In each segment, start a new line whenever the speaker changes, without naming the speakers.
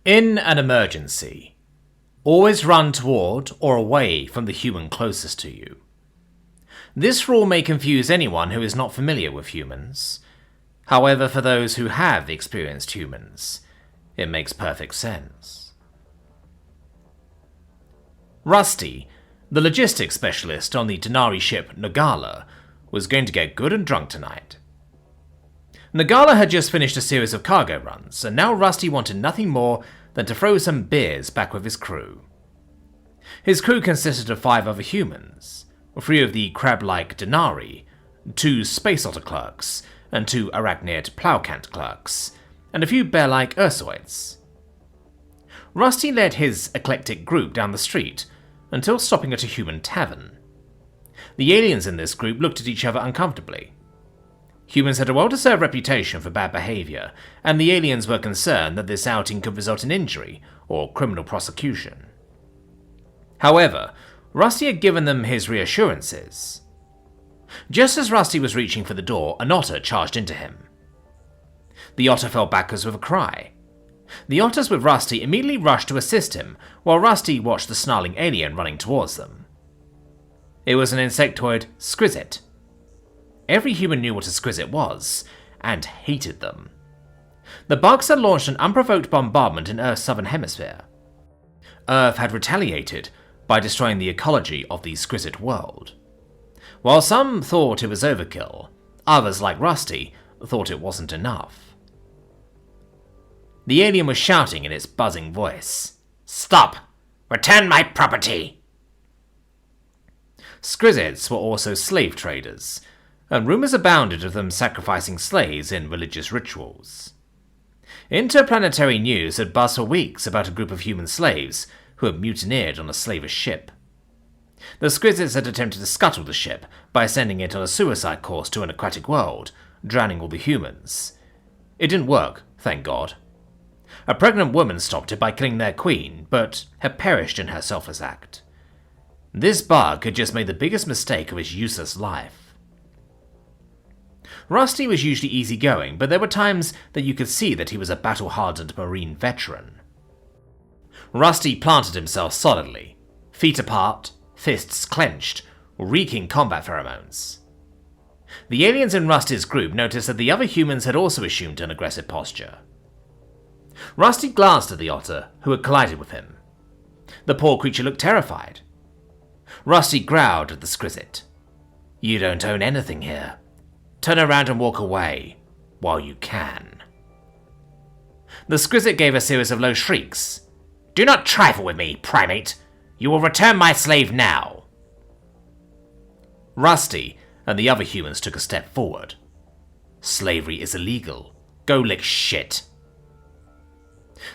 In an emergency, always run toward or away from the human closest to you. This rule may confuse anyone who is not familiar with humans. However, for those who have experienced humans, it makes perfect sense. Rusty, the logistics specialist on the Denari ship Nogala, was going to get good and drunk tonight. Nogala had just finished a series of cargo runs, and now Rusty wanted nothing more than to throw some beers back with his crew. His crew consisted of 5 other humans, 3 of the crab-like Denari, 2 space otter clerks, and 2 arachnid plowcant clerks, and a few bear-like ursoids. Rusty led his eclectic group down the street until stopping at a human tavern. The aliens in this group looked at each other uncomfortably. Humans had a well-deserved reputation for bad behavior, and the aliens were concerned that this outing could result in injury or criminal prosecution. However, Rusty had given them his reassurances. Just as Rusty was reaching for the door, an otter charged into him. The otter fell backwards with a cry. The otters with Rusty immediately rushed to assist him, while Rusty watched the snarling alien running towards them. It was an insectoid Skrizit. Every human knew what a Skrizit was, and hated them. The bugs had launched an unprovoked bombardment in Earth's southern hemisphere. Earth had retaliated by destroying the ecology of the Skrizit world. While some thought it was overkill, others, like Rusty, thought it wasn't enough. The alien was shouting in its buzzing voice, "Stop! Return my property!" Skrizits were also slave traders, and rumors abounded of them sacrificing slaves in religious rituals. Interplanetary news had buzzed for weeks about a group of human slaves who had mutineered on a slavish ship. The Skrizits had attempted to scuttle the ship by sending it on a suicide course to an aquatic world, drowning all the humans. It didn't work, thank God. A pregnant woman stopped it by killing their queen, but had perished in her selfless act. This bug had just made the biggest mistake of his useless life. Rusty was usually easygoing, but there were times that you could see that he was a battle-hardened Marine veteran. Rusty planted himself solidly, feet apart, fists clenched, reeking combat pheromones. The aliens in Rusty's group noticed that the other humans had also assumed an aggressive posture. Rusty glanced at the otter, who had collided with him. The poor creature looked terrified. Rusty growled at the Skrizit. "You don't own anything here. Turn around and walk away, while you can." The Skrizit gave a series of low shrieks. "Do not trifle with me, primate! You will return my slave now!" Rusty and the other humans took a step forward. "Slavery is illegal. Go lick shit."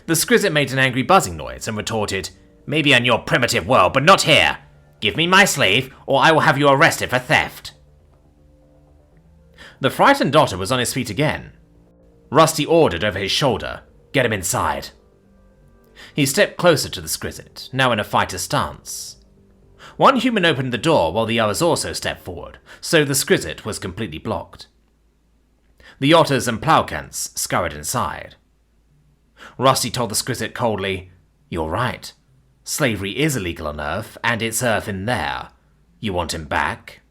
The Skrizit made an angry buzzing noise and retorted, "Maybe on your primitive world, but not here. Give me my slave, or I will have you arrested for theft." The frightened otter was on his feet again. Rusty ordered over his shoulder, "Get him inside." He stepped closer to the Skrizit, now in a fighter stance. One human opened the door while the others also stepped forward, so the Skrizit was completely blocked. The otters and plowcants scurried inside. Rusty told the Skrizit coldly, "You're right. Slavery is illegal on Earth, and it's Earth in there. You want him back?"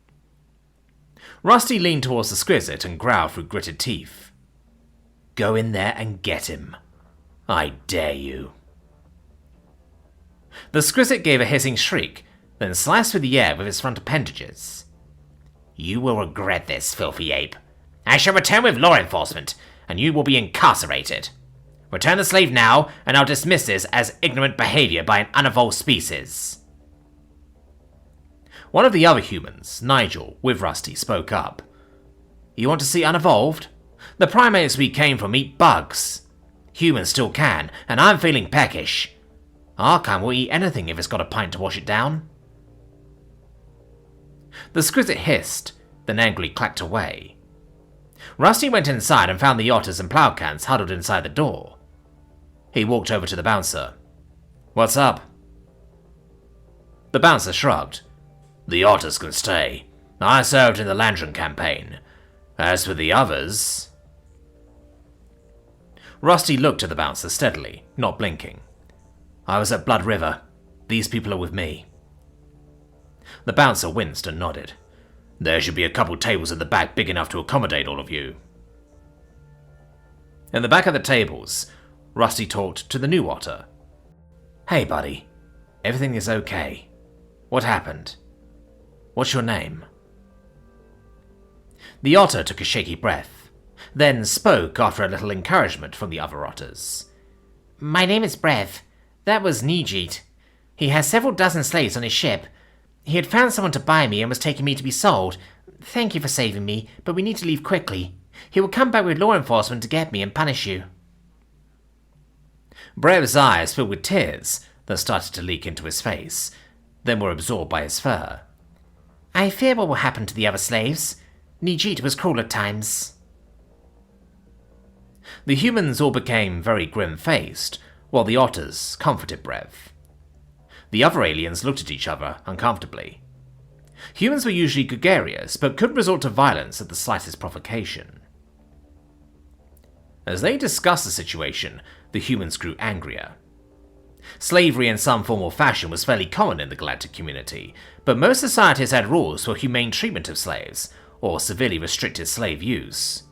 Rusty leaned towards the Skrizit and growled through gritted teeth. "Go in there and get him. I dare you." The Skrizit gave a hissing shriek, then sliced through the air with its front appendages. "You will regret this, filthy ape. I shall return with law enforcement, and you will be incarcerated. Return the slave now, and I'll dismiss this as ignorant behavior by an unevolved species." One of the other humans, Nigel, with Rusty, spoke up. "You want to see unevolved? The primates we came from eat bugs. Humans still can, and I'm feeling peckish. Our kind will eat anything if it's got a pint to wash it down." The Skrizit hissed, then angrily clacked away. Rusty went inside and found the otters and plowcans huddled inside the door. He walked over to the bouncer. "What's up?" The bouncer shrugged. "The otters can stay. I served in the Landron campaign. As for the others..." Rusty looked at the bouncer steadily, not blinking. "I was at Blood River. These people are with me." The bouncer winced and nodded. "There should be a couple tables at the back big enough to accommodate all of you." In the back of the tables, Rusty talked to the new otter. "Hey, buddy. Everything is okay. What happened? What's your name?" The otter took a shaky breath, then spoke after a little encouragement from the other otters. "My name is Brev. That was Nijit. He has several dozen slaves on his ship. He had found someone to buy me and was taking me to be sold. Thank you for saving me, but we need to leave quickly. He will come back with law enforcement to get me and punish you." Brev's eyes filled with tears that started to leak into his face, then were absorbed by his fur. "I fear what will happen to the other slaves. Nijit was cruel at times." The humans all became very grim-faced, while the otters comforted Brev. The other aliens looked at each other uncomfortably. Humans were usually gregarious, but could resort to violence at the slightest provocation. As they discussed the situation, the humans grew angrier. Slavery in some form or fashion was fairly common in the galactic community, but most societies had rules for humane treatment of slaves, or severely restricted slave use.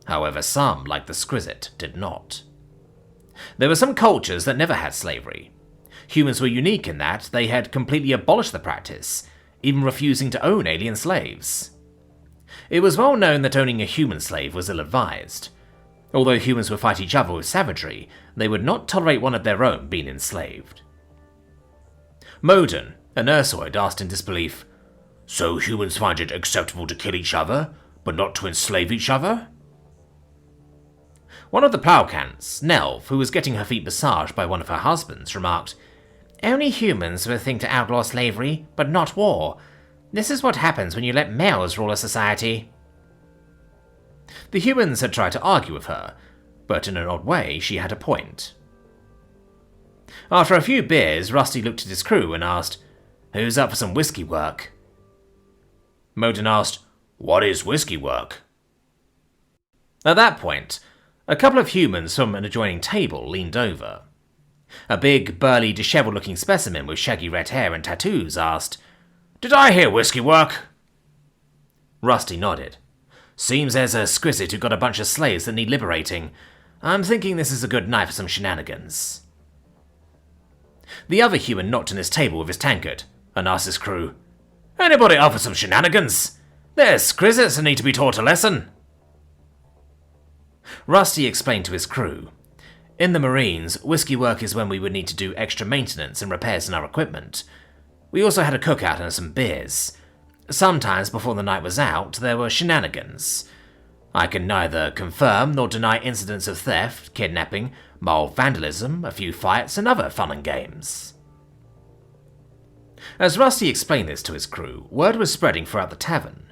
However, some, like the Skrizit, did not. There were some cultures that never had slavery. Humans were unique in that they had completely abolished the practice, even refusing to own alien slaves. It was well known that owning a human slave was ill-advised. Although humans would fight each other with savagery, they would not tolerate one of their own being enslaved. Modin, an Ursoid, asked in disbelief, "So humans find it acceptable to kill each other, but not to enslave each other?" One of the Plowcants, Nelv, who was getting her feet massaged by one of her husbands, remarked, "Only humans would think to outlaw slavery, but not war. This is what happens when you let males rule a society." The humans had tried to argue with her, but in an odd way she had a point. After a few beers, Rusty looked at his crew and asked, "Who's up for some whiskey work?" Modin asked, "What is whiskey work?" At that point, a couple of humans from an adjoining table leaned over. A big, burly, dishevelled-looking specimen with shaggy red hair and tattoos asked, "Did I hear whiskey work?" Rusty nodded. "Seems there's a Skrizit who got a bunch of slaves that need liberating. I'm thinking this is a good night for some shenanigans." The other human knocked on his table with his tankard and asked his crew, "Anybody up for some shenanigans? There's Skrizits that need to be taught a lesson." Rusty explained to his crew, "In the Marines, whiskey work is when we would need to do extra maintenance and repairs on our equipment. We also had a cookout and some beers. Sometimes before the night was out, there were shenanigans. I can neither confirm nor deny incidents of theft, kidnapping, moral vandalism, a few fights, and other fun and games." As Rusty explained this to his crew, word was spreading throughout the tavern.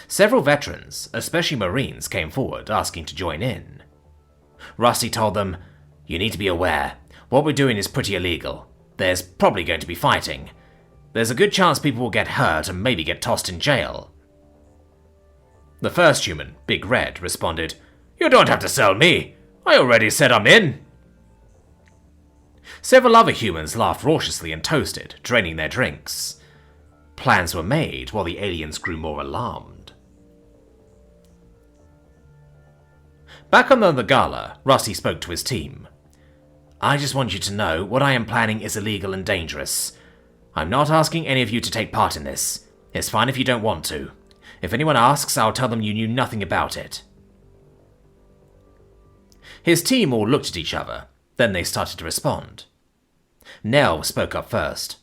Several veterans, especially Marines, came forward asking to join in. Rusty told them, "You need to be aware. What we're doing is pretty illegal. There's probably going to be fighting. There's a good chance people will get hurt and maybe get tossed in jail." The first human, Big Red, responded, "You don't have to sell me. I already said I'm in." Several other humans laughed raucously and toasted, draining their drinks. Plans were made while the aliens grew more alarmed. Back on the Nagala, Rusty spoke to his team. "I just want you to know what I am planning is illegal and dangerous. I'm not asking any of you to take part in this. It's fine if you don't want to. If anyone asks, I'll tell them you knew nothing about it." His team all looked at each other, then they started to respond. Nell spoke up first.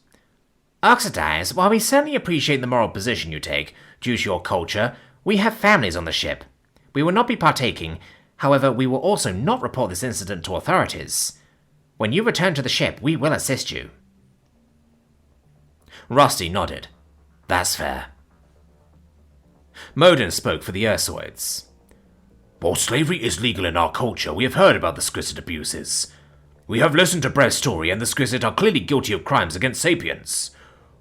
"Oxidize, while we certainly appreciate the moral position you take, due to your culture, we have families on the ship. We will not be partaking. However, we will also not report this incident to authorities. When you return to the ship, we will assist you." Rusty nodded. "That's fair." Modin spoke for the Ursoids. "While slavery is legal in our culture, we have heard about the Skrizit abuses. We have listened to Brev's story, and the Skrizit are clearly guilty of crimes against sapiens.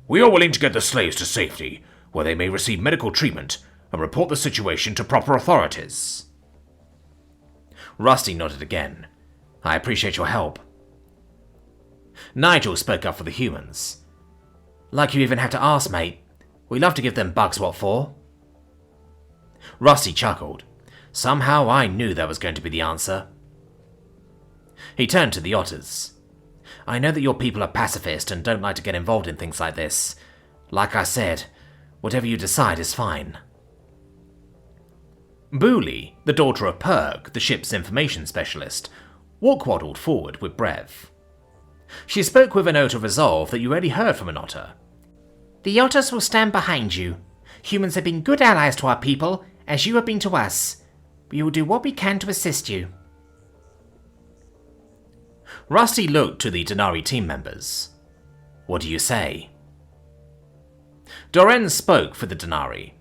We are willing to get the slaves to safety, where they may receive medical treatment, and report the situation to proper authorities." Rusty nodded again. I appreciate your help. Nigel spoke up for the humans. Like you even have to ask, mate. We love to give them bugs what for. Rusty chuckled. Somehow I knew that was going to be the answer. He turned to the otters. I know that your people are pacifist and don't like to get involved in things like this. Like I said, whatever you decide is fine. Booley, the daughter of Perg, the ship's information specialist, walk-waddled forward with breath. She spoke with a note of resolve that you already heard from an otter. The otters will stand behind you. Humans have been good allies to our people, as you have been to us. We will do what we can to assist you. Rusty looked to the Denari team members. What do you say? Doran spoke for the Denari.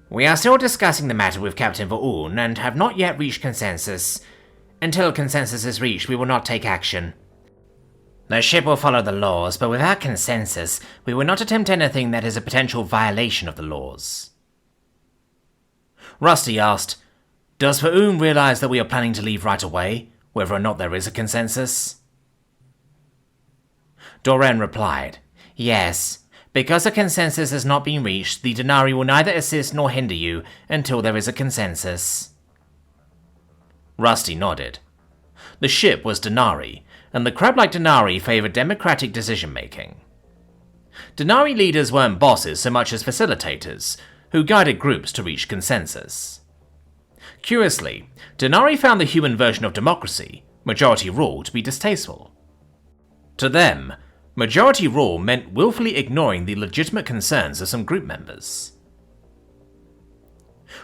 We are still discussing the matter with Captain Va'un and have not yet reached consensus. Until consensus is reached, we will not take action. The ship will follow the laws, but without consensus, we will not attempt anything that is a potential violation of the laws. Rusty asked, Does Va'un realize that we are planning to leave right away, whether or not there is a consensus? Doran replied, Yes. Because a consensus has not been reached, the Denari will neither assist nor hinder you until there is a consensus. Rusty nodded. The ship was Denari, and the crab-like Denari favoured democratic decision-making. Denari leaders weren't bosses so much as facilitators, who guided groups to reach consensus. Curiously, Denari found the human version of democracy, majority rule, to be distasteful. To them, majority rule meant willfully ignoring the legitimate concerns of some group members.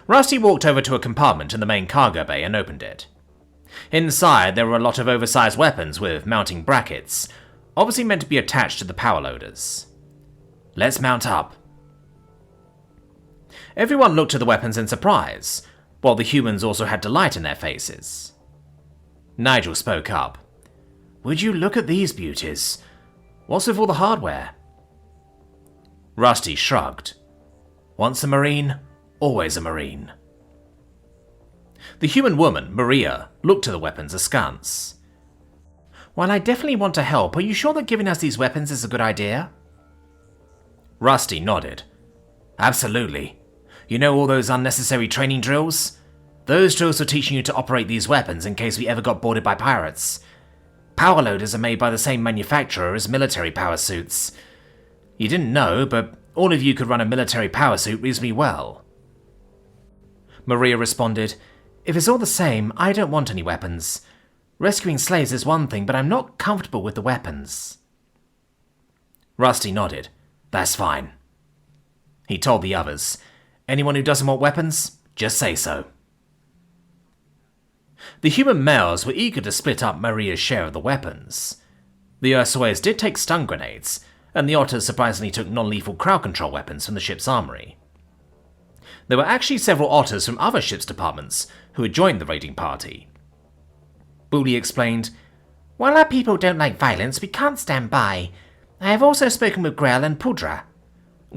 Rusty walked over to a compartment in the main cargo bay and opened it. Inside, there were a lot of oversized weapons with mounting brackets, obviously meant to be attached to the power loaders. Let's mount up. Everyone looked at the weapons in surprise, while the humans also had delight in their faces. Nigel spoke up. Would you look at these beauties? What's with all the hardware? Rusty shrugged. Once a Marine, always a Marine. The human woman, Maria, looked to the weapons askance. While I definitely want to help, are you sure that giving us these weapons is a good idea? Rusty nodded. Absolutely. You know all those unnecessary training drills? Those drills are teaching you to operate these weapons in case we ever got boarded by pirates. Power loaders are made by the same manufacturer as military power suits. You didn't know, but all of you could run a military power suit reasonably well. Maria responded, If it's all the same, I don't want any weapons. Rescuing slaves is one thing, but I'm not comfortable with the weapons. Rusty nodded. That's fine. He told the others, Anyone who doesn't want weapons, just say so. The human males were eager to split up Maria's share of the weapons. The Ursuers did take stun grenades, and the otters surprisingly took non-lethal crowd control weapons from the ship's armory. There were actually several otters from other ship's departments who had joined the raiding party. Booley explained, While our people don't like violence, we can't stand by. I have also spoken with Grell and Pudra.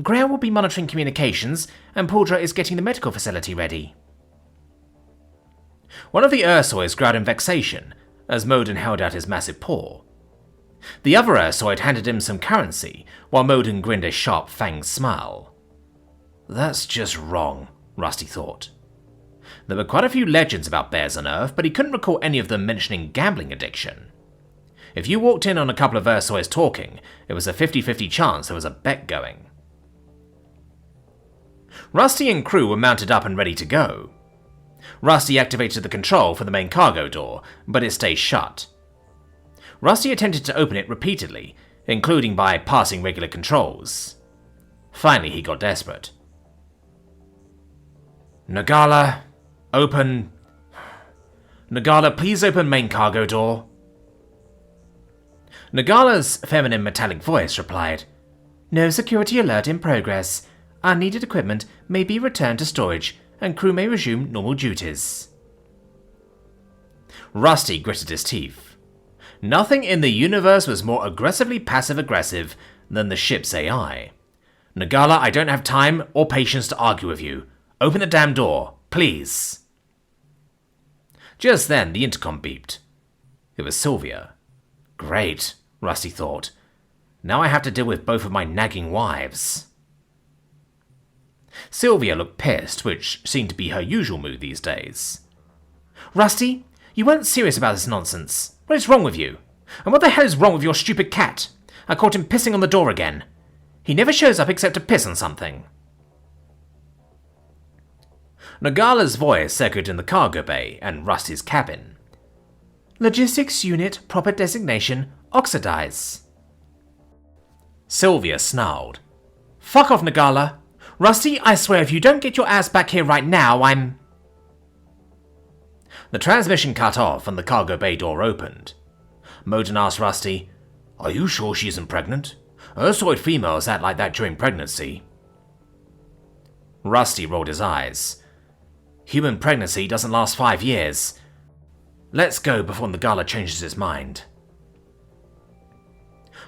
Grell will be monitoring communications, and Pudra is getting the medical facility ready. One of the Ursoids growled in vexation, as Moden held out his massive paw. The other Ursoid handed him some currency, while Moden grinned a sharp fanged smile. That's just wrong, Rusty thought. There were quite a few legends about bears on Earth, but he couldn't recall any of them mentioning gambling addiction. If you walked in on a couple of Ursoids talking, it was a 50-50 chance there was a bet going. Rusty and crew were mounted up and ready to go. Rusty activated the control for the main cargo door, but it stayed shut. Rusty attempted to open it repeatedly, including by passing regular controls. Finally, he got desperate. Nagala, please open main cargo door. Nagala's feminine metallic voice replied, No security alert in progress. Unneeded equipment may be returned to storage, and crew may resume normal duties. Rusty gritted his teeth. Nothing in the universe was more aggressively passive-aggressive than the ship's AI. Nagala, I don't have time or patience to argue with you. Open the damn door, please. Just then, the intercom beeped. It was Sylvia. Great, Rusty thought. Now I have to deal with both of my nagging wives. Sylvia looked pissed, which seemed to be her usual mood these days. Rusty, you weren't serious about this nonsense. What is wrong with you? And what the hell is wrong with your stupid cat? I caught him pissing on the door again. He never shows up except to piss on something. Nagala's voice echoed in the cargo bay and Rusty's cabin. Logistics unit, proper designation, oxidize. Sylvia snarled. Fuck off, Nagala. Rusty, I swear if you don't get your ass back here right now, I'm... The transmission cut off and the cargo bay door opened. Modin asked Rusty, Are you sure she isn't pregnant? Ursoid females act like that during pregnancy. Rusty rolled his eyes. Human pregnancy doesn't last 5 years. Let's go before Nagala changes his mind.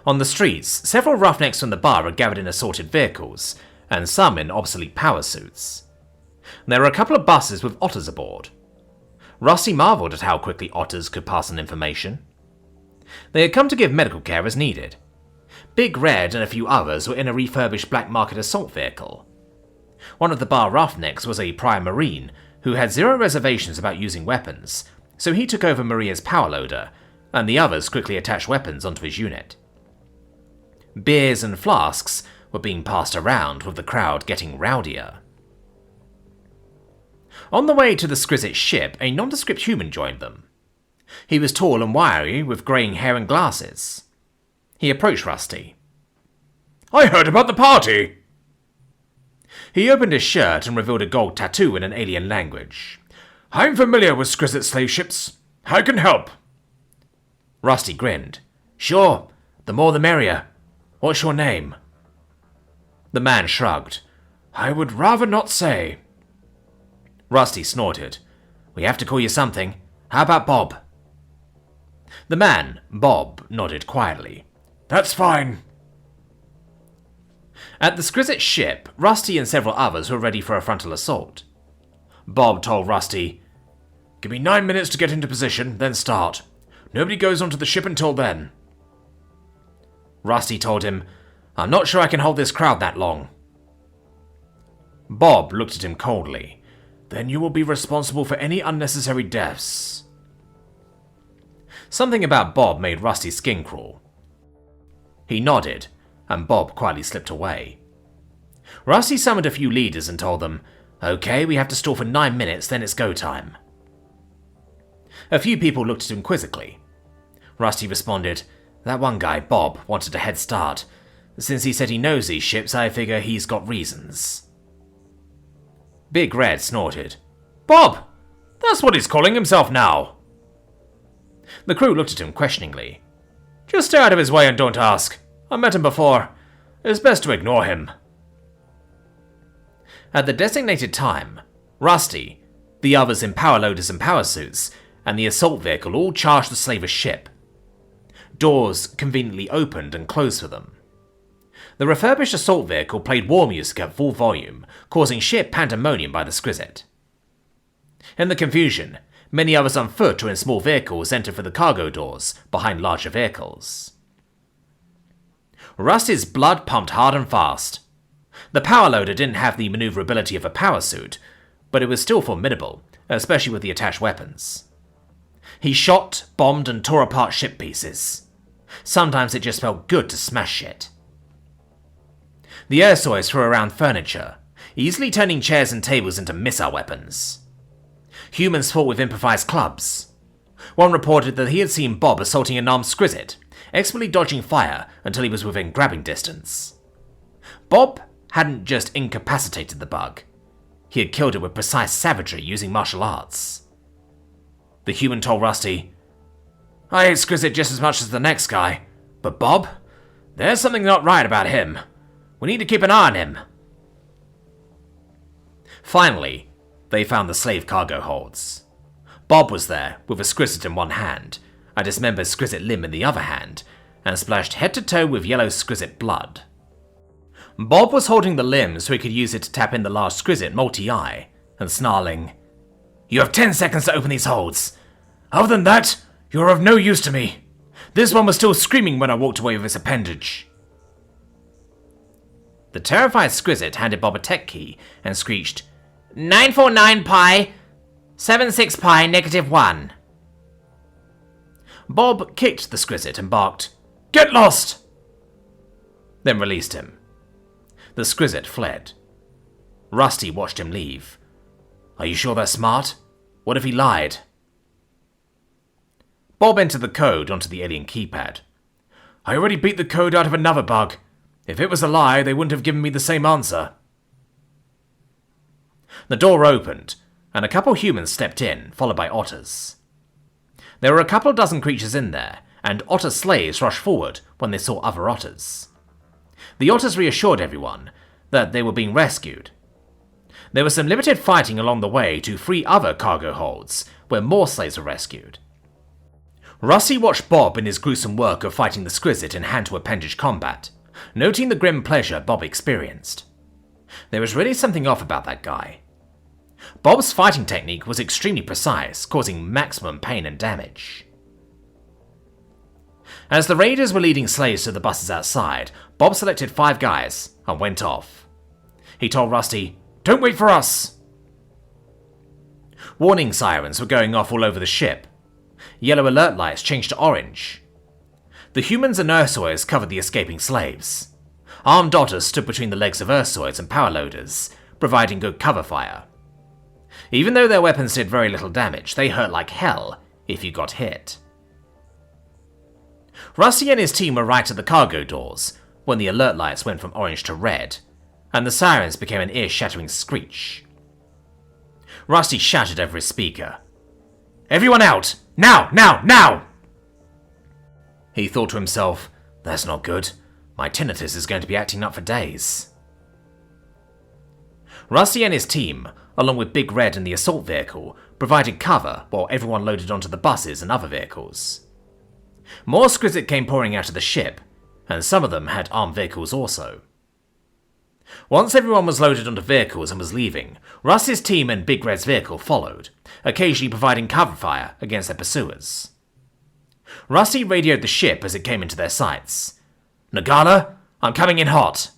On the streets, several roughnecks from the bar are gathered in assorted vehicles, and some in obsolete power suits. There are a couple of buses with otters aboard. Rusty marvelled at how quickly otters could pass on information. They had come to give medical care as needed. Big Red and a few others were in a refurbished black market assault vehicle. One of the bar roughnecks was a prior Marine who had zero reservations about using weapons, so he took over Maria's power loader, and the others quickly attached weapons onto his unit. Beers and flasks were being passed around, with the crowd getting rowdier. On the way to the Skrizet ship, a nondescript human joined them. He was tall and wiry, with greying hair and glasses. He approached Rusty. I heard about the party! He opened his shirt and revealed a gold tattoo in an alien language. I'm familiar with Skrizet slave ships. I can help. Rusty grinned. Sure, the more the merrier. What's your name? The man shrugged. I would rather not say. Rusty snorted. We have to call you something. How about Bob? The man, Bob, nodded quietly. That's fine. At the Skrizet ship, Rusty and several others were ready for a frontal assault. Bob told Rusty, Give me 9 minutes to get into position, then start. Nobody goes onto the ship until then. Rusty told him, I'm not sure I can hold this crowd that long. Bob looked at him coldly. Then you will be responsible for any unnecessary deaths. Something about Bob made Rusty's skin crawl. He nodded, and Bob quietly slipped away. Rusty summoned a few leaders and told them, Okay, we have to stall for 9 minutes, then it's go time. A few people looked at him quizzically. Rusty responded, That one guy, Bob, wanted a head start. Since he said he knows these ships, I figure he's got reasons. Big Red snorted. Bob! That's what he's calling himself now! The crew looked at him questioningly. Just stay out of his way and don't ask. I met him before. It's best to ignore him. At the designated time, Rusty, the others in power loaders and power suits, and the assault vehicle all charged the slaver's ship. Doors conveniently opened and closed for them. The refurbished assault vehicle played war music at full volume, causing ship pandemonium by the Skrizet. In the confusion, many others on foot or in small vehicles entered for the cargo doors, behind larger vehicles. Rusty's blood pumped hard and fast. The power loader didn't have the maneuverability of a power suit, but it was still formidable, especially with the attached weapons. He shot, bombed, and tore apart ship pieces. Sometimes it just felt good to smash shit. The Ursoids threw around furniture, easily turning chairs and tables into missile weapons. Humans fought with improvised clubs. One reported that he had seen Bob assaulting an armed Skrizet, expertly dodging fire until he was within grabbing distance. Bob hadn't just incapacitated the bug. He had killed it with precise savagery using martial arts. The human told Rusty, I hate Skrizet just as much as the next guy, but Bob? There's something not right about him. We need to keep an eye on him. Finally, they found the slave cargo holds. Bob was there, with a Skrizet in one hand, a dismembered Skrizet limb in the other hand, and splashed head to toe with yellow Skrizet blood. Bob was holding the limb so he could use it to tap in the large Skrizet multi-eye, and snarling, You have 10 seconds to open these holds. Other than that, you're of no use to me. This one was still screaming when I walked away with his appendage." The terrified Squizit handed Bob a tech key and screeched, 949 pi, 76 pi, -1. Bob kicked the Squizit and barked, "Get lost!" Then released him. The Squizit fled. Rusty watched him leave. Are you sure they're smart? What if he lied? Bob entered the code onto the alien keypad. I already beat the code out of another bug. If it was a lie, they wouldn't have given me the same answer. The door opened, and a couple humans stepped in, followed by otters. There were a couple dozen creatures in there, and otter slaves rushed forward when they saw other otters. The otters reassured everyone that they were being rescued. There was some limited fighting along the way to free other cargo holds, where more slaves were rescued. Rusty watched Bob in his gruesome work of fighting the Squizit in hand-to-appendage combat, noting the grim pleasure Bob experienced. There was really something off about that guy. Bob's fighting technique was extremely precise, causing maximum pain and damage. As the raiders were leading slaves to the buses outside, Bob selected 5 guys and went off. He told Rusty, "Don't wait for us!" Warning sirens were going off all over the ship. Yellow alert lights changed to orange. The humans and Ursoids covered the escaping slaves. Armed otters stood between the legs of Ursoids and power loaders, providing good cover fire. Even though their weapons did very little damage, they hurt like hell if you got hit. Rusty and his team were right at the cargo doors when the alert lights went from orange to red, and the sirens became an ear-shattering screech. Rusty shouted over his speaker, "Everyone out! Now! Now! Now!" He thought to himself, that's not good. My tinnitus is going to be acting up for days. Rusty and his team, along with Big Red and the assault vehicle, provided cover while everyone loaded onto the buses and other vehicles. More Squizit came pouring out of the ship, and some of them had armed vehicles also. Once everyone was loaded onto vehicles and was leaving, Rusty's team and Big Red's vehicle followed, occasionally providing cover fire against their pursuers. Rusty radioed the ship as it came into their sights. "Nagala, I'm coming in hot."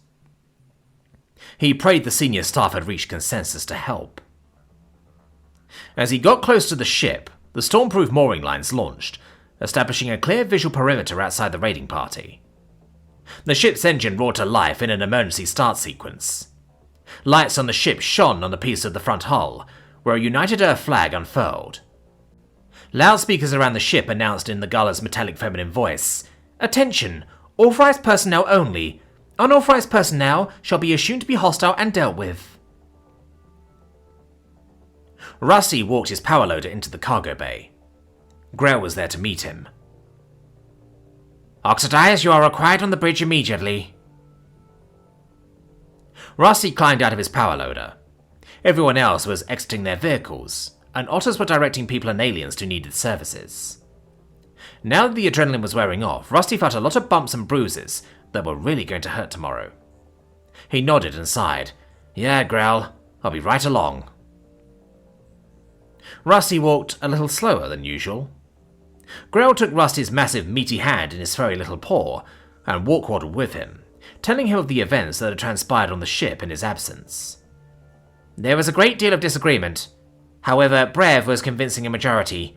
He prayed the senior staff had reached consensus to help. As he got close to the ship, the stormproof mooring lines launched, establishing a clear visual perimeter outside the raiding party. The ship's engine roared to life in an emergency start sequence. Lights on the ship shone on the piece of the front hull, where a United Earth flag unfurled. Loudspeakers around the ship announced in Nagala's metallic feminine voice, "Attention! Authorized personnel only. Unauthorized personnel shall be assumed to be hostile and dealt with." Rusty walked his power loader into the cargo bay. Grell was there to meet him. "Oxidize, you are required on the bridge immediately." Rusty climbed out of his power loader. Everyone else was exiting their vehicles, and otters were directing people and aliens to needed services. Now that the adrenaline was wearing off, Rusty felt a lot of bumps and bruises that were really going to hurt tomorrow. He nodded and sighed. "Yeah, Grell, I'll be right along." Rusty walked a little slower than usual. Grell took Rusty's massive meaty hand in his furry little paw and walk-waddled with him, telling him of the events that had transpired on the ship in his absence. "There was a great deal of disagreement. However, Brev was convincing a majority.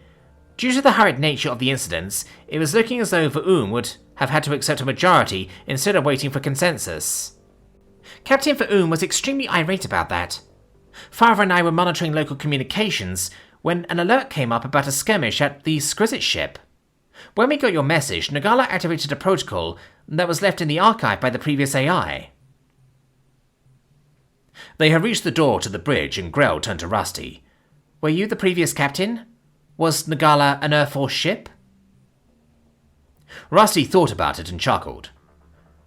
Due to the hurried nature of the incidents, it was looking as though Va'um would have had to accept a majority instead of waiting for consensus. Captain Va'um was extremely irate about that. Father and I were monitoring local communications when an alert came up about a skirmish at the Squizit ship. When we got your message, Nagala activated a protocol that was left in the archive by the previous AI." They had reached the door to the bridge and Grell turned to Rusty. "Were you the previous captain? Was Nagala an Earth Force ship?" Rusty thought about it and chuckled.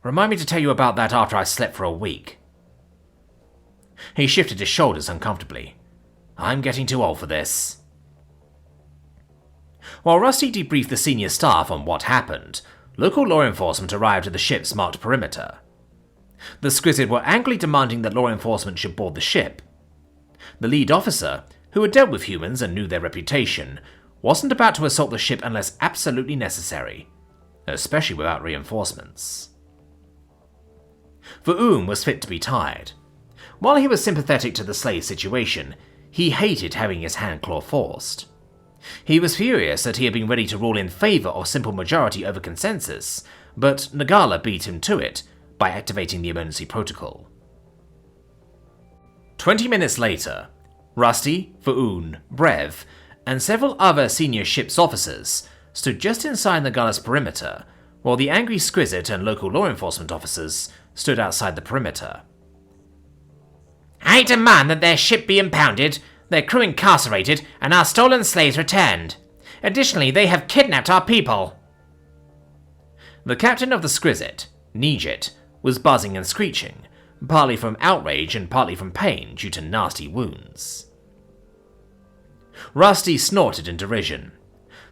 "Remind me to tell you about that after I slept for a week." He shifted his shoulders uncomfortably. "I'm getting too old for this." While Rusty debriefed the senior staff on what happened, local law enforcement arrived at the ship's marked perimeter. The Squizit were angrily demanding that law enforcement should board the ship. The lead officer, who had dealt with humans and knew their reputation, wasn't about to assault the ship unless absolutely necessary, especially without reinforcements. Voom was fit to be tied. While he was sympathetic to the slave situation, he hated having his hand claw forced. He was furious that he had been ready to rule in favour of simple majority over consensus, but Nagala beat him to it by activating the emergency protocol. 20 minutes later, Rusty, Voon, Brev, and several other senior ship's officers stood just inside Nagala's perimeter, while the angry Squizit and local law enforcement officers stood outside the perimeter.
I demand that their ship be impounded, their crew incarcerated, and our stolen slaves returned. Additionally, they have kidnapped our people.
The captain of the Squizit, Nijit, was buzzing and screeching, partly from outrage and partly from pain due to nasty wounds. Rusty snorted in derision.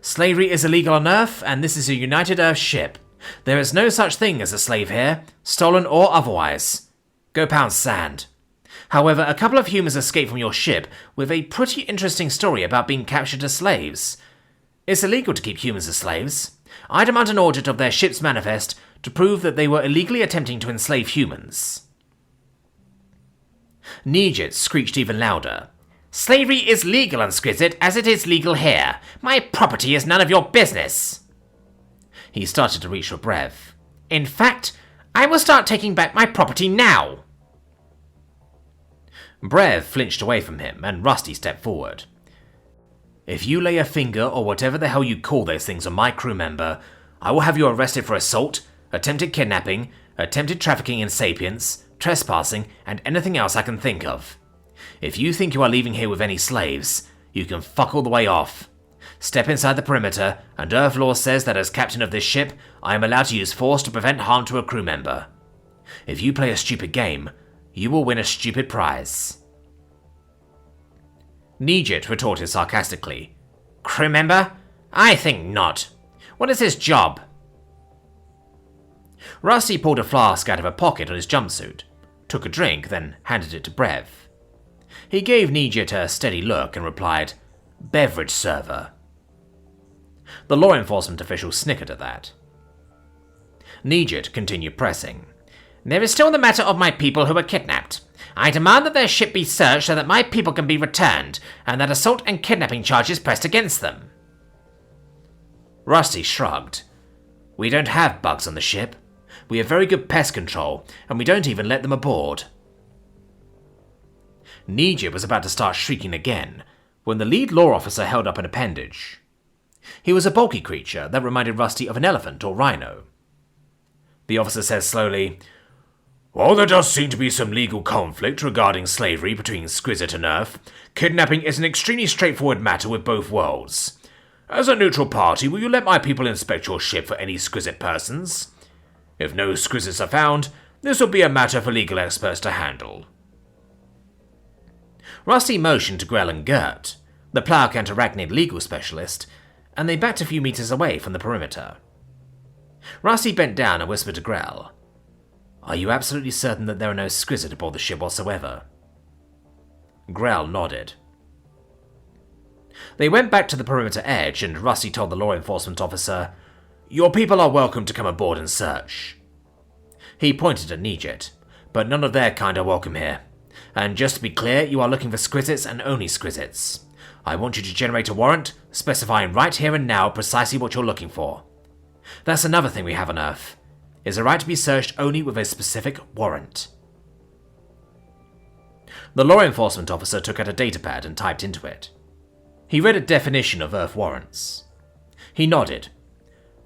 Slavery is illegal on Earth, and this is a United Earth ship. There is no such thing as a slave here, stolen or otherwise. Go pound sand. However, a couple of humans escaped from your ship with a pretty interesting story about being captured as slaves. It's illegal to keep humans as slaves. I demand an audit of their ship's manifest to prove that they were illegally attempting to enslave humans. Nijit screeched even louder.
Slavery is legal on Squizit as it is legal here. My property is none of your business.
He started to reach for Brev.
In fact, I will start taking back my property now.
Brev flinched away from him, and Rusty stepped forward. If you lay a finger or whatever the hell you call those things on my crew member, I will have you arrested for assault, attempted kidnapping, attempted trafficking in sapience, trespassing, and anything else I can think of. If you think you are leaving here with any slaves, you can fuck all the way off. Step inside the perimeter, and Earth law says that as captain of this ship, I am allowed to use force to prevent harm to a crew member. If you play a stupid game, you will win a stupid prize. Nijit retorted sarcastically.
Crew member? I think not. What is his job?
Rusty pulled a flask out of a pocket on his jumpsuit, took a drink, then handed it to Brev. He gave Nijit a steady look and replied, "Beverage server." The law enforcement official snickered at that. Nijit continued pressing.
There is still the matter of my people who were kidnapped. I demand that their ship be searched so that my people can be returned, and that assault and kidnapping charges pressed against them.
Rusty shrugged. We don't have bugs on the ship. We have very good pest control, and we don't even let them aboard. Nijit was about to start shrieking again, when the lead law officer held up an appendage. He was a bulky creature that reminded Rusty of an elephant or rhino. The officer said slowly, "While there does seem to be some legal conflict regarding slavery between Squizit and Earth, kidnapping is an extremely straightforward matter with both worlds. As a neutral party, will you let my people inspect your ship for any Squizit persons? If no Squizits are found, this will be a matter for legal experts to handle." Rusty motioned to Grell and Gert, the Plowcant Arachnid legal specialist, and they backed a few meters away from the perimeter. Rusty bent down and whispered to Grell, "Are you absolutely certain that there are no Squizit aboard the ship whatsoever?" Grell nodded. They went back to the perimeter edge, and Rusty told the law enforcement officer, "Your people are welcome to come aboard and search." He pointed at Nijit, "But none of their kind are welcome here. And just to be clear, you are looking for Squizits and only Squizits. I want you to generate a warrant, specifying right here and now precisely what you're looking for. That's another thing we have on Earth, is a right to be searched only with a specific warrant." The law enforcement officer took out a datapad and typed into it. He read a definition of Earth warrants. He nodded.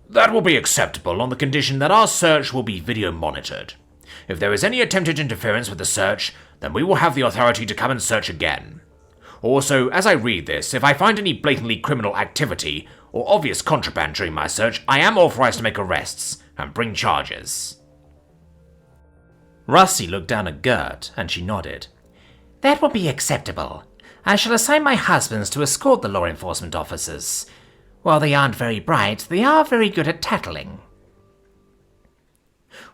"That will be acceptable on the condition that our search will be video monitored. If there is any attempted interference with the search, then we will have the authority to come and search again. Also, as I read this, if I find any blatantly criminal activity or obvious contraband during my search, I am authorized to make arrests and bring charges." Rusty looked down at Gert, and she nodded.
That will be acceptable. I shall assign my husbands to escort the law enforcement officers. While they aren't very bright, they are very good at tattling.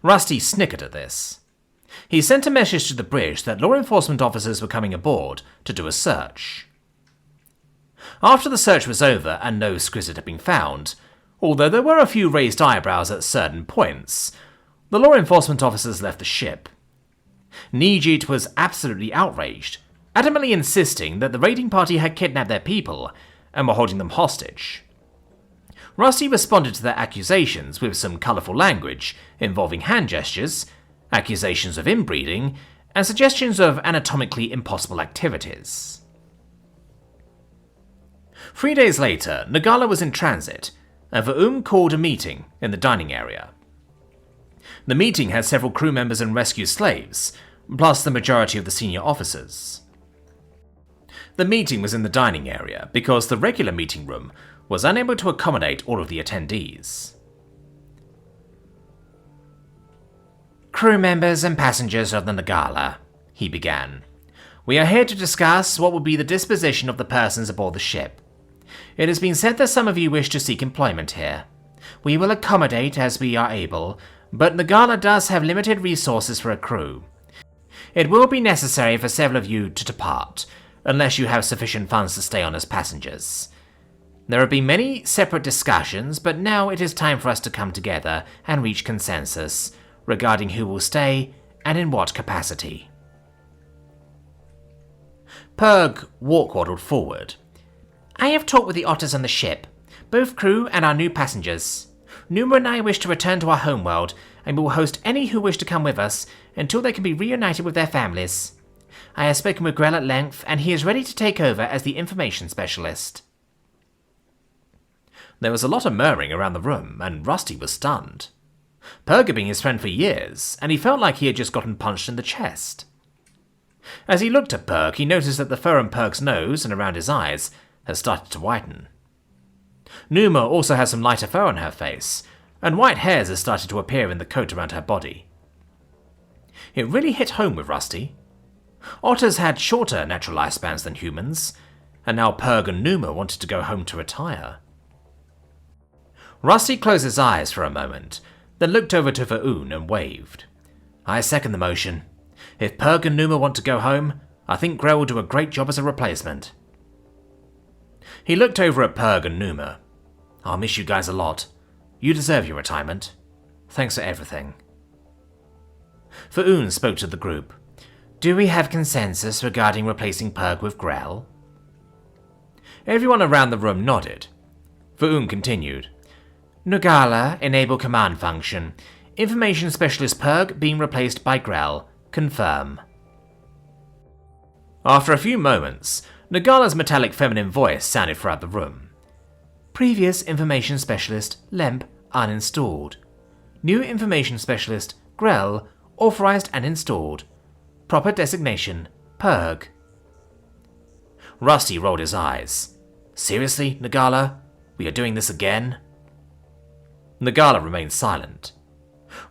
Rusty snickered at this. He sent a message to the bridge that law enforcement officers were coming aboard to do a search. After the search was over and no Skrizit had been found, although there were a few raised eyebrows at certain points, the law enforcement officers left the ship. Nijit was absolutely outraged, adamantly insisting that the raiding party had kidnapped their people and were holding them hostage. Rusty responded to their accusations with some colourful language involving hand gestures, accusations of inbreeding, and suggestions of anatomically impossible activities. 3 days later, Nagala was in transit, and Va'um called a meeting in the dining area. The meeting had several crew members and rescued slaves, plus the majority of the senior officers. The meeting was in the dining area because the regular meeting room was unable to accommodate all of the attendees.
Crew members and passengers of the Nagala, he began. We are here to discuss what will be the disposition of the persons aboard the ship. It has been said that some of you wish to seek employment here. We will accommodate as we are able, but Nagala does have limited resources for a crew. It will be necessary for several of you to depart, unless you have sufficient funds to stay on as passengers. There have been many separate discussions, but now it is time for us to come together and reach consensus regarding who will stay and in what capacity.
Purg walk-waddled forward.
I have talked with the otters on the ship, both crew and our new passengers. Numa and I wish to return to our homeworld, and we will host any who wish to come with us until they can be reunited with their families. I have spoken with Grell at length, and he is ready to take over as the information specialist.
There was a lot of murmuring around the room, and Rusty was stunned. Purg had been his friend for years, and he felt like he had just gotten punched in the chest. As he looked at Purg, he noticed that the fur on Purg's nose and around his eyes had started to whiten. Numa also had some lighter fur on her face, and white hairs had started to appear in the coat around her body. It really hit home with Rusty. Otters had shorter natural lifespans than humans, and now Purg and Numa wanted to go home to retire. Rusty closed his eyes for a moment, then looked over to Va'un and waved. I second the motion. If Purg and Numa want to go home, I think Grell will do a great job as a replacement. He looked over at Purg and Numa. I'll miss you guys a lot. You deserve your retirement. Thanks for everything.
Va'un spoke to the group. Do we have consensus regarding replacing Purg with Grell?
Everyone around the room nodded. Va'un continued.
Nagala, enable command function. Information Specialist Purg being replaced by Grell. Confirm.
After a few moments, Nagala's metallic feminine voice sounded throughout the room.
Previous Information Specialist Lemp uninstalled. New Information Specialist Grell authorized and installed. Proper designation Purg.
Rusty rolled his eyes. Seriously, Nagala? We are doing this again? Nagala remained silent.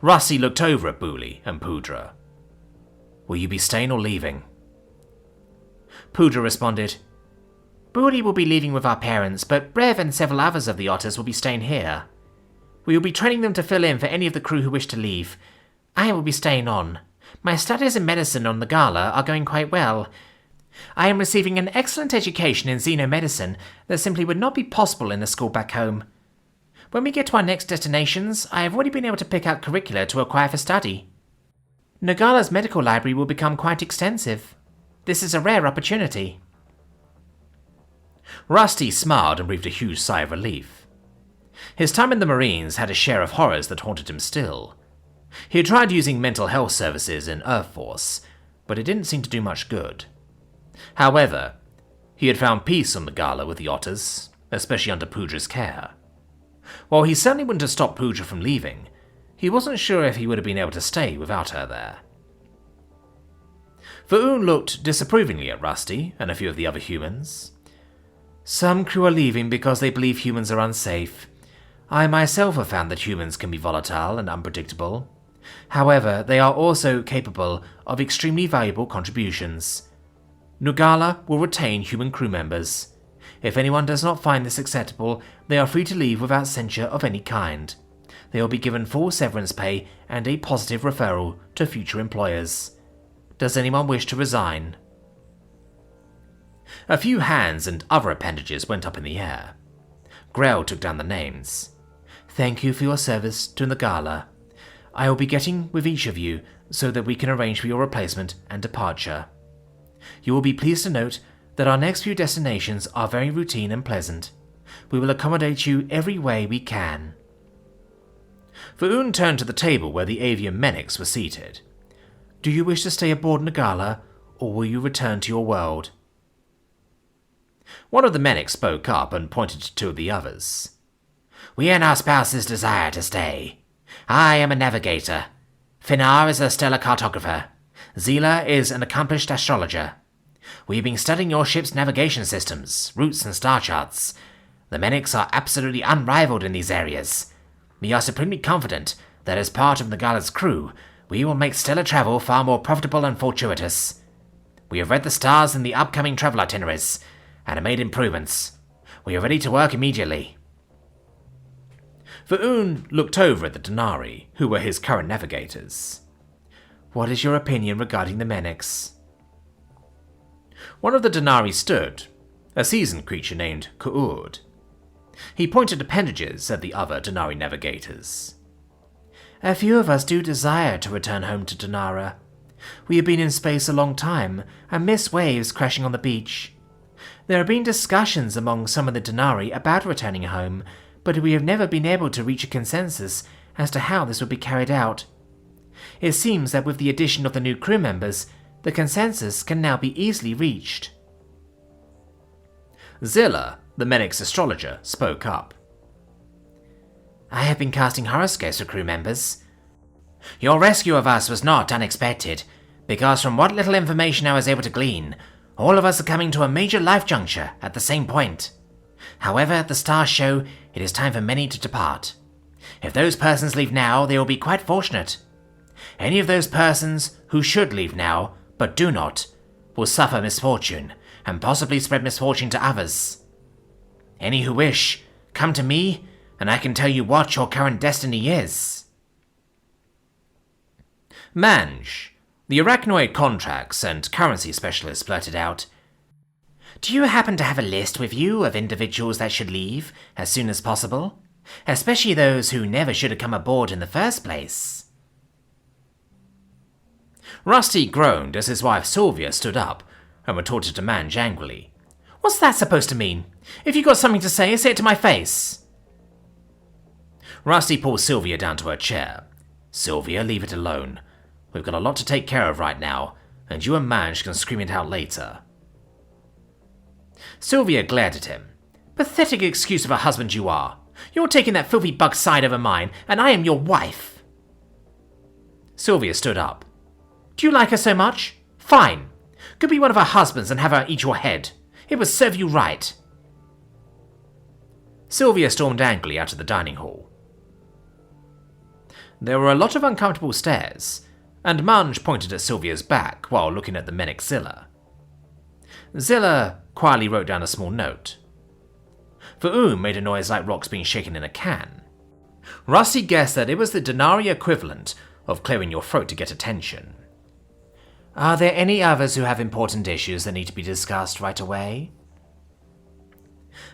Rusty looked over at Booley and Pudra. Will you be staying or leaving?
Pudra responded, Booley will be leaving with our parents, but Brev and several others of the otters will be staying here. We will be training them to fill in for any of the crew who wish to leave. I will be staying on. My studies in medicine on Nagala are going quite well. I am receiving an excellent education in xenomedicine that simply would not be possible in a school back home. When we get to our next destinations, I have already been able to pick out curricula to acquire for study. Nagala's medical library will become quite extensive. This is a rare opportunity.
Rusty smiled and breathed a huge sigh of relief. His time in the Marines had a share of horrors that haunted him still. He had tried using mental health services in Earth Force, but it didn't seem to do much good. However, he had found peace on Nagala with the otters, especially under Pudra's care. While he certainly wouldn't have stopped Pudra from leaving, he wasn't sure if he would have been able to stay without her there. Va'un looked disapprovingly at Rusty and a few of the other humans. Some crew are leaving because they believe humans are unsafe. I myself have found that humans can be volatile and unpredictable. However, they are also capable of extremely valuable contributions. Nagala will retain human crew members. If anyone does not find this acceptable, they are free to leave without censure of any kind. They will be given full severance pay and a positive referral to future employers. Does anyone wish to resign? A few hands and other appendages went up in the air. Grell took down the names.
Thank you for your service to Nagala. I will be getting with each of you so that we can arrange for your replacement and departure. You will be pleased to note that our next few destinations are very routine and pleasant. We will accommodate you every way we can.
Faoun turned to the table where the avian Menix were seated.
Do you wish to stay aboard Nagala, or will you return to your world?
One of the Menix spoke up and pointed to two of the others.
We and our spouses desire to stay. I am a navigator. Finar is a stellar cartographer. Zila is an accomplished astrologer. We have been studying your ship's navigation systems, routes and star charts. The Menix are absolutely unrivaled in these areas. We are supremely confident that as part of Nagala's crew, we will make stellar travel far more profitable and fortuitous. We have read the stars in the upcoming travel itineraries, and have made improvements. We are ready to work immediately.
Faoun looked over at the Denari, who were his current navigators.
What is your opinion regarding the Menix?
One of the Denari stood, a seasoned creature named Ku'ud. He pointed appendages at the other Denari navigators.
A few of us do desire to return home to Denara. We have been in space a long time and miss waves crashing on the beach. There have been discussions among some of the Denari about returning home, but we have never been able to reach a consensus as to how this would be carried out. It seems that with the addition of the new crew members, the consensus can now be easily reached.
Zilla, the Menix astrologer, spoke up.
I have been casting horoscopes for crew members. Your rescue of us was not unexpected, because from what little information I was able to glean, all of us are coming to a major life juncture at the same point. However, the stars show it is time for many to depart. If those persons leave now, they will be quite fortunate. Any of those persons who should leave now, but do not, will suffer misfortune, and possibly spread misfortune to others. Any who wish, come to me, and I can tell you what your current destiny is.
Manj, the arachnoid contracts and currency specialist, blurted out,
Do you happen to have a list with you of individuals that should leave as soon as possible? Especially those who never should have come aboard in the first place.
Rusty groaned as his wife Sylvia stood up and retorted to Manj angrily.
What's that supposed to mean? If you've got something to say it to my face.
Rusty pulled Sylvia down to her chair. Sylvia, leave it alone. We've got a lot to take care of right now, and you and Manj can scream it out later. Sylvia glared at him.
Pathetic excuse of a husband you are. You're taking that filthy bug side over mine, and I am your wife.
Sylvia stood up.
Do you like her so much? Fine. Go be one of her husbands and have her eat your head. It would serve you right.
Sylvia stormed angrily out of the dining hall. There were a lot of uncomfortable stares, and Manj pointed at Sylvia's back while looking at the Menix Zilla. Zilla quietly wrote down a small note. Faoun made a noise like rocks being shaken in a can. Rusty guessed that it was the Denari equivalent of clearing your throat to get attention.
Are there any others who have important issues that need to be discussed right away?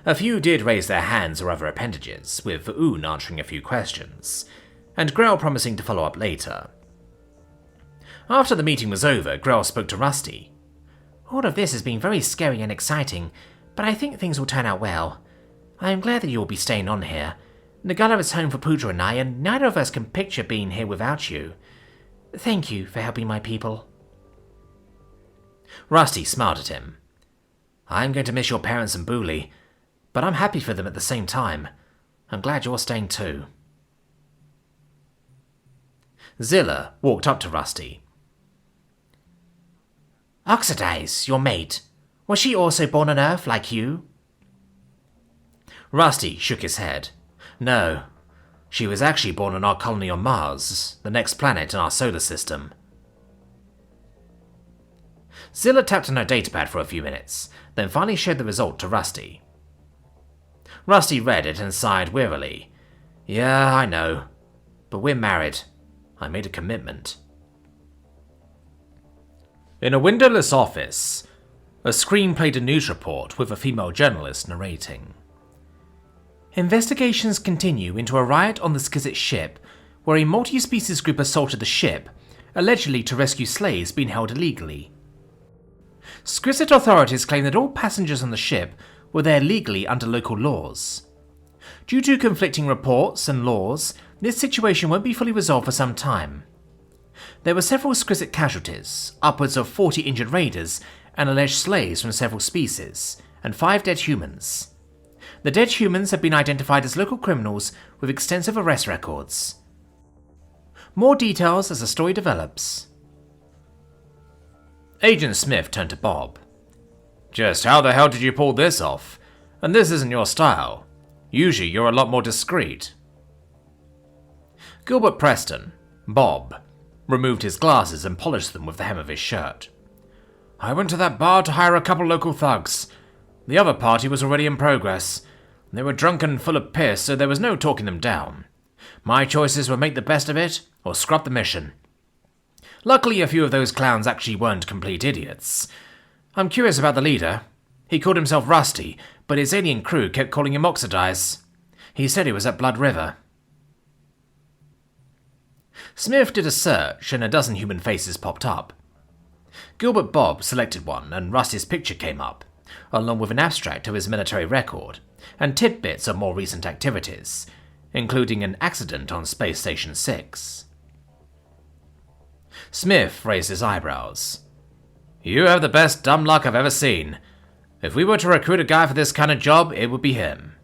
A few did raise their hands or other appendages, with Faoun answering a few questions, and Grell promising to follow up later. After the meeting was over, Grell spoke to Rusty.
All of this has been very scary and exciting, but I think things will turn out well. I am glad that you will be staying on here. Nagala is home for Pooja and I, and neither of us can picture being here without you. Thank you for helping my people.
Rusty smiled at him. I'm going to miss your parents and Booley, but I'm happy for them at the same time. I'm glad you're staying too. Zilla walked up to Rusty.
Oxidize, your mate. Was she also born on Earth like you?
Rusty shook his head. No, she was actually born on our colony on Mars, the next planet in our solar system. Zilla tapped on her datapad for a few minutes, then finally showed the result to Rusty. Rusty read it and sighed wearily. Yeah, I know, but we're married. I made a commitment. In a windowless office, A screen played a news report with a female journalist narrating.
Investigations continue into a riot on the Skizit ship, where a multi-species group assaulted the ship, allegedly to rescue slaves being held illegally. Skizit authorities claim that all passengers on the ship were there legally under local laws. Due to conflicting reports and laws, this situation won't be fully resolved for some time. There were several Skizit casualties, upwards of 40 injured raiders, and alleged slaves from several species, and 5 dead humans. The dead humans have been identified as local criminals with extensive arrest records. More details as the story develops.
Agent Smith turned to Bob. Just how the hell did you pull this off? And this isn't your style. Usually you're a lot more discreet. Gilbert Preston, Bob, removed his glasses and polished them with the hem of his shirt. I went to that bar to hire a couple local thugs. The other party was already in progress. They were drunken and full of piss, so there was no talking them down. My choices were make the best of it, or scrub the mission. Luckily, a few of those clowns actually weren't complete idiots. I'm curious about the leader. He called himself Rusty, but his alien crew kept calling him Oxidize. He said he was at Blood River. Smith did a search, and a dozen human faces popped up. Gilbert Bob selected one, and Rusty's picture came up, along with an abstract of his military record, and tidbits of more recent activities, including an accident on Space Station 6. Smith raised his eyebrows. You have the best dumb luck I've ever seen. If we were to recruit a guy for this kind of job, it would be him.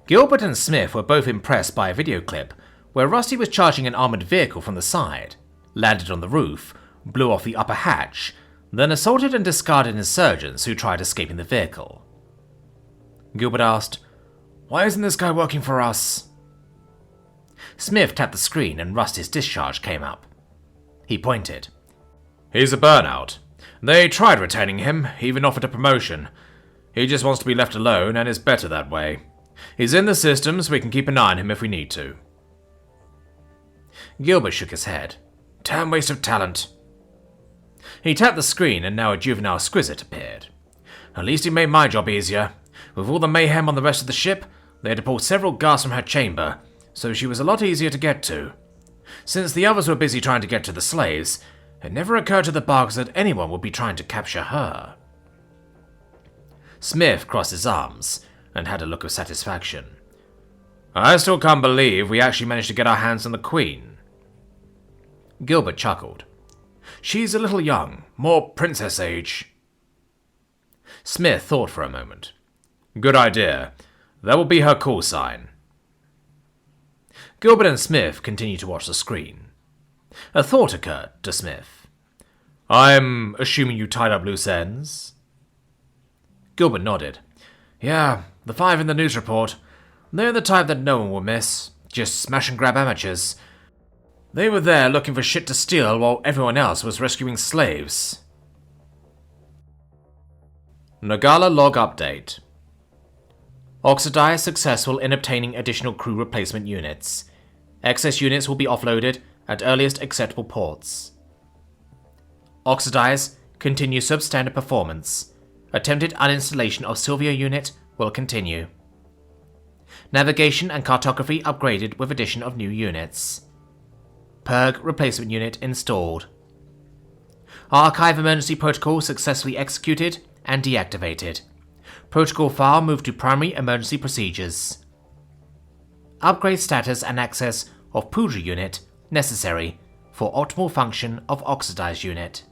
Gilbert and Smith were both impressed by a video clip where Rusty was charging an armoured vehicle from the side, landed on the roof, blew off the upper hatch, then assaulted and discarded insurgents who tried escaping the vehicle. Gilbert asked, Why isn't this guy working for us? Smith tapped the screen and Rusty's discharge came up. He pointed. He's a burnout. They tried retaining him, even offered a promotion. He just wants to be left alone and is better that way. He's in the system so we can keep an eye on him if we need to. Gilbert shook his head. Damn waste of talent. He tapped the screen and now a juvenile Skizit appeared. At least he made my job easier. With all the mayhem on the rest of the ship, they had to pull several guards from her chamber, so she was a lot easier to get to. Since the others were busy trying to get to the slaves, it never occurred to the bugs that anyone would be trying to capture her. Smith crossed his arms and had a look of satisfaction. I still can't believe we actually managed to get our hands on the Queen. Gilbert chuckled. She's a little young, more princess age. Smith thought for a moment. Good idea. That will be her call sign. Gilbert and Smith continued to watch the screen. A thought occurred to Smith. I'm assuming you tied up loose ends? Gilbert nodded. Yeah, the 5 in the news report. They're the type that no one will miss. Just smash and grab amateurs. They were there looking for shit to steal while everyone else was rescuing slaves. Nagala log update. Oxidize successful in obtaining additional crew replacement units. Excess units will be offloaded at earliest acceptable ports. Oxidize continue substandard performance. Attempted uninstallation of Sylvia unit will continue. Navigation and cartography upgraded with addition of new units. Purg replacement unit installed. Archive emergency protocol successfully executed and deactivated. Protocol file moved to primary emergency procedures. Upgrade status and access of Pudra unit necessary for optimal function of Oxidized unit.